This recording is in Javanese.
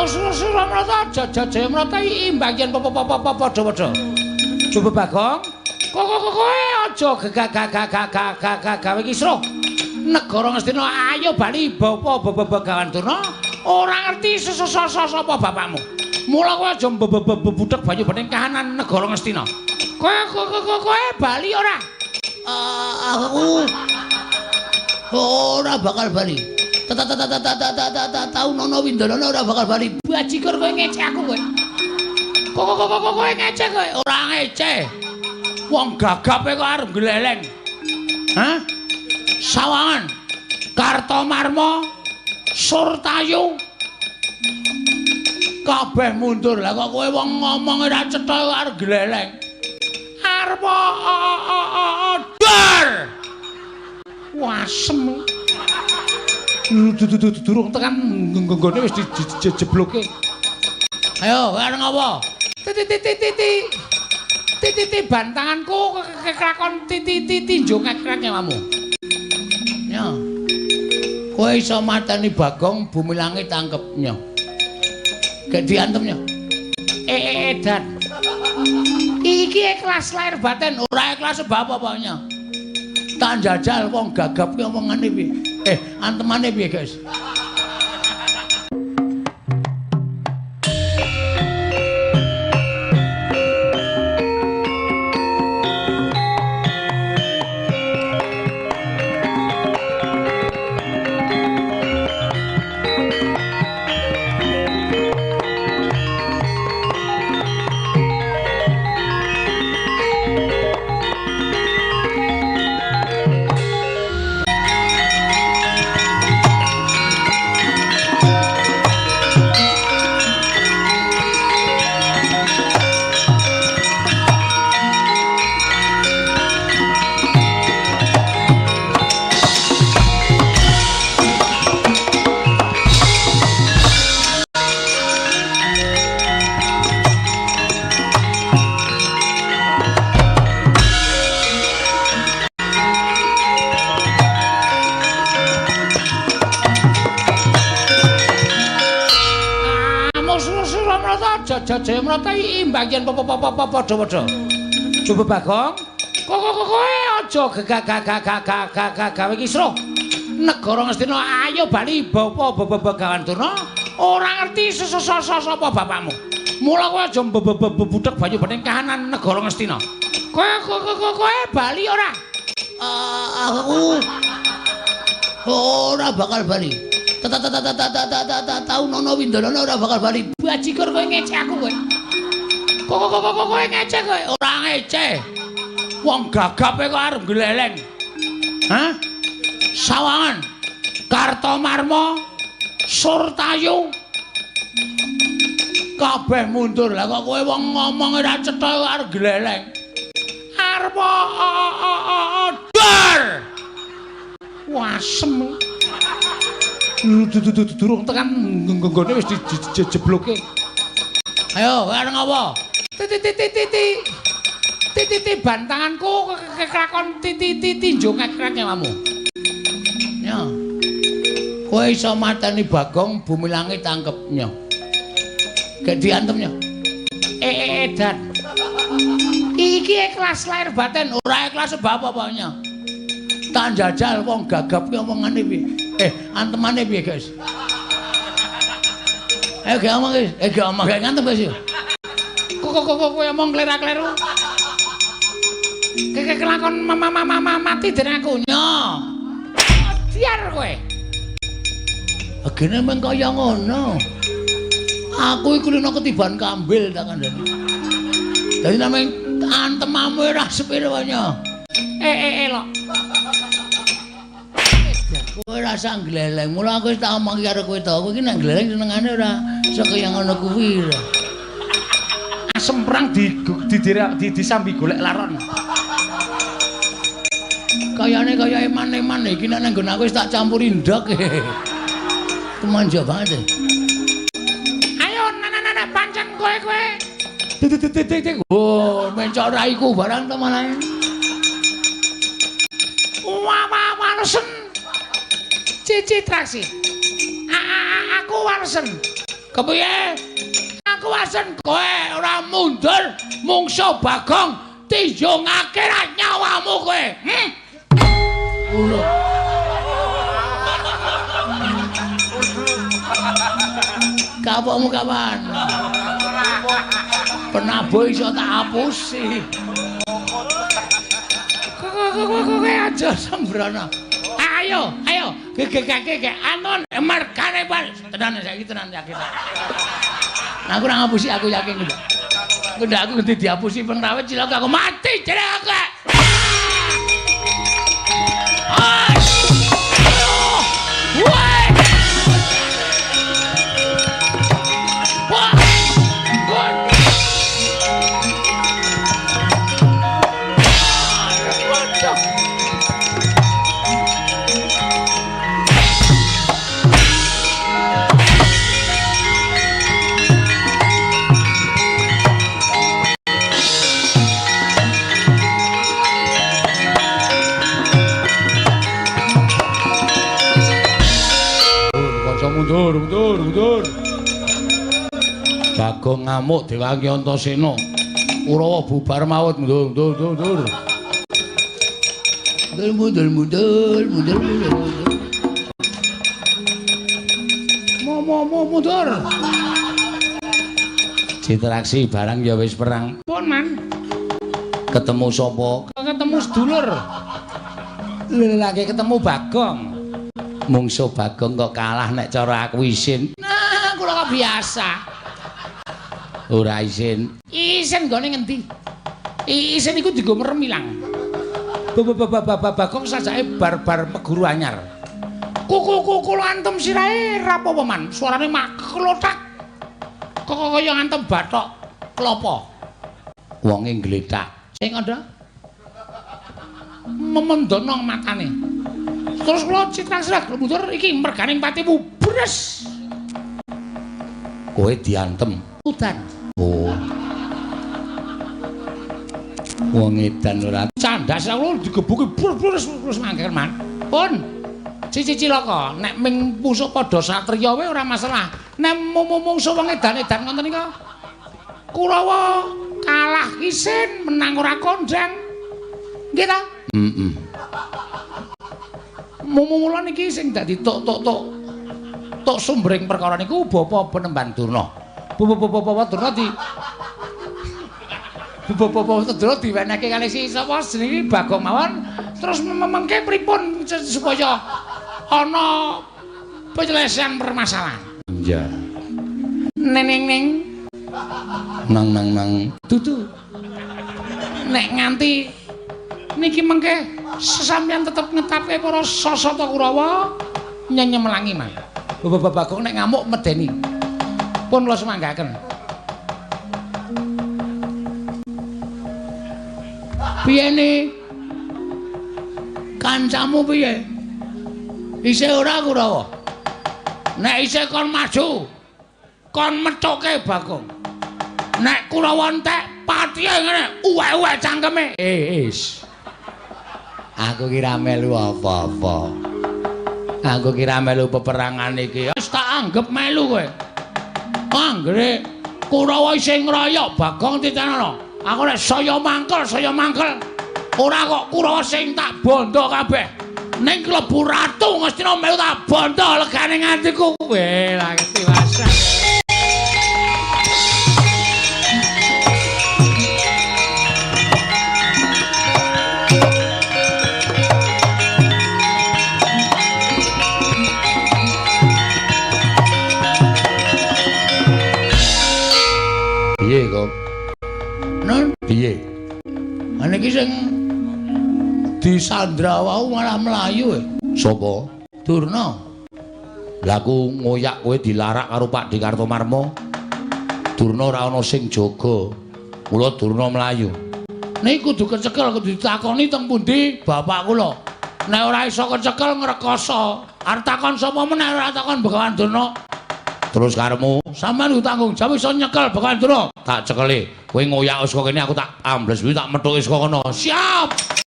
Sura mrata jajah mrata imbagian padha-padha. Coba Bagong. Kowe aja gagak gawe kisruh. Negara Ngastina ayo bali bapa Begawan Durna. Ora ngerti sapa bapakmu. Mula kowe aja budhek banyu bening kahanan negara Ngastina. Kowe bali ora? Aku ora bakal bali. Tahu Nono Windana ora bakal bali. Bajigur kowe ngecek aku kowe. Kowe ngecek kowe, ora ngecek. Wong gagape kok arep gleleng. Hah? Sawangan, Kartomarma, Surtayu. Kabeh mundur. Lah kok kowe wong ngomong ora cetha kok arep gleleng. Arep dar. Wasem. Durung tekan nggone wis dijebloke. Ayo, areng apa? Titi bantanganku kekrakon tinjo kekrek nyawamu. Ya. Kowe iso mateni Bagong bumi langit tangkepnya. Gak diantemnya. Dan. Iki ikhlas lahir batin, ora ikhlas sebab apanya. Tak jajal wong gagap ki omongane piye. Antemane piye, guys? Jajah mrata imbagian padha-padha. Coba Bagong. Kowe aja gagak gawe kisruh. Negara Ngastina ayo bali bapa Begawan Durna. Ora ngerti sapa bapakmu. Mula kowe aja budhek banyu bening kahanan negara Ngastina. Kowe bali ora? Aku ora bakal bali. Tahu Nono Windana ora bakal bali. Bajigur kowe ngecek aku kowe. Kowe ngecek kowe, ora ngecek. Wong gagape kok arep gleleng. Hah? Sawangan, Kartomarma, Surtayu. Kabeh mundur. Lah kok kowe wong ngomong ora cetha kok arep gleleng. Arep dar. Wasem. Durung tekan nggone wis dijebloke. Ayo, areng apa? Titi bantanganku kekrakon tinjo kekrek nyawamu. Ya. Kowe iso mateni Bagong bumi langit tangkepnya. Gak diantemnya. Dan. Iki ikhlas lahir batin, ora ikhlas sebab apanya. Tak jajal wong gagap ki omongane piye. Antemane piye, guys? Ayo gak omong, guys. Gak omong gak ngantem, guys. Kok omong klerak-kleru. Kelakon mati dening aku. Nyo. Biar kowe. Agene meng kaya ngono. Aku iku lino ketiban kambil tak kandhani. Dadi name antemamu ora sepiro wae. Lho. Kowe rasa gleleng, mula aku wis tak omong karo kowe to. Kowe iki nek gleleng senengane ora iso kaya ngono kuwi. Asem perang disambi golek laron. Kayane kaya eman-eman iki nek nang nggon aku wis tak campuri ndok. Kemanja banget. Ayo nana pancen kowe. Titik. Oh, mencok raiku barang to malah. Walesen. Cici traksi. Aku walesen. Kepiye? Aku wasen kowe ora mundur mungsuh Bagong tinjungake ra nyawamu kowe. Kapokmu kapan? Penabuh iso tak hapusi. Kowe aja sembrono. Ayo, gegek anon mergane bal. Tenan saiki tenan yakin. Aku ora ngapusi aku yakin kuwi. Ndak aku ngendi dihapusi pengrawit cilaka aku mati jeneng aku. Mundur. Bagong ngamuk Dewangi Antasena. Kurawa bubar maut mundur. Mundur. Mundur. Citraksi barang ya wis perang. Pun man. Ketemu sapa? Ketemu sedulur. Lagi ketemu Bagong. Mungsuh Bagong kok kalah nek cara aku isin. Nah, kula kok biasa. Ora isin. Isin gone ngendi? Isin iku dienggo meremilang. Bagong sajake bar-bar meguru anyar. Kuku antem sirahe rapopo man. Suarane mak klothak. Kok kaya ngantem bathok klopo. Wonge gletak. Sing ada memendono matane. Terus kula Citraksih mundur iki merganing patimu bres. Kowe diantem udan. Oh. Wong edan ora candas aku digebuki bres mangker man. Pun Cici Cilaka nek ming pusuk padha satriya wae ora masalah. Nek mungsuh wong edan-edan ngoten nika Kurawa kalah isin menang ora kondang. Nggih ta? Heeh. Mumulane iki sing dadi tok sumbering perkara niku Bapa Penemban Durna. Bapa Durna Bapa Durna diwenehke kalih si sapa jenenge Bagong mawon terus mengke pripun supaya ana penyelesaian permasalahan. Iya. Neng nang dudu. Nek nganti niki mengke sesampeyan tetep ngetapke para Sasata Kurawa nyemelangi mah. Bapak Bagong nek ngamuk medeni. Pun kula semanggaken. Piyene kancamu piye? Isih ora Kurawa? Nek isih kon maju, kon methuke Bagong. Nek Kurawa entek patihe ngene, uwek-uwek cangkeme. Is. Aku kira melu apa-apa. Aku kira melu peperangan iki. Wis tak anggap melu kowe. Anggere Kurawa isih ngroyok Bagong titenono. Aku nek saya mangkel. Ora kok Kurawa sing tak bondo kabeh. Ning klebu ratu Ngastina melu tak bondo legane ngatiku. Weh, lagi tiwasan. Piye kok? Non piye? Ana iki sing disandra wau malah mlayu e. Sapa? Durna. Lah aku ngoyak kowe dilarak karo Pak Dikartomarma. Durna ora ana sing jaga. Mula Durna mlayu. Niku kudu kecekel kudu ditakoni teng pundi bapak kula. Nek ora iso kecekel ngrekoso. Arep takon sapa meneh ora takon Begawan Durna. Terus karemu sampean tanggung jawab iso nyekel Begawan Durna. Tak cekeli. Kowe ngoyak saka kene aku tak ambles kuwi tak methuki saka kono. Siap.